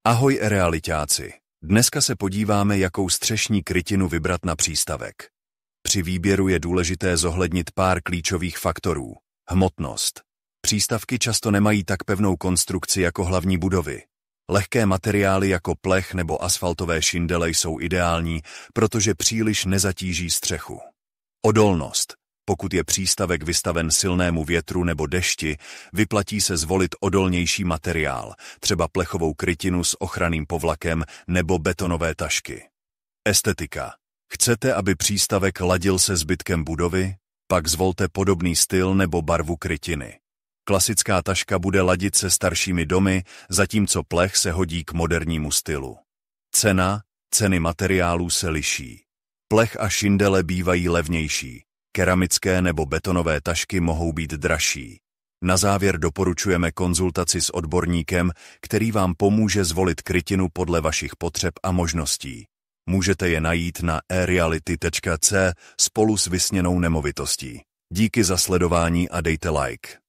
Ahoj realitáci. Dneska se podíváme, jakou střešní krytinu vybrat na přístavek. Při výběru je důležité zohlednit pár klíčových faktorů. Hmotnost. Přístavky často nemají tak pevnou konstrukci jako hlavní budovy. Lehké materiály jako plech nebo asfaltové šindele jsou ideální, protože příliš nezatíží střechu. Odolnost. Pokud je přístavek vystaven silnému větru nebo dešti, vyplatí se zvolit odolnější materiál, třeba plechovou krytinu s ochranným povlakem nebo betonové tašky. Estetika. Chcete, aby přístavek ladil se zbytkem budovy? Pak zvolte podobný styl nebo barvu krytiny. Klasická taška bude ladit se staršími domy, zatímco plech se hodí k modernímu stylu. Ceny materiálů se liší. Plech a šindele bývají levnější. Keramické nebo betonové tašky mohou být dražší. Na závěr doporučujeme konzultaci s odborníkem, který vám pomůže zvolit krytinu podle vašich potřeb a možností. Můžete je najít na ereality.cz spolu s vysněnou nemovitostí. Díky za sledování a dejte like.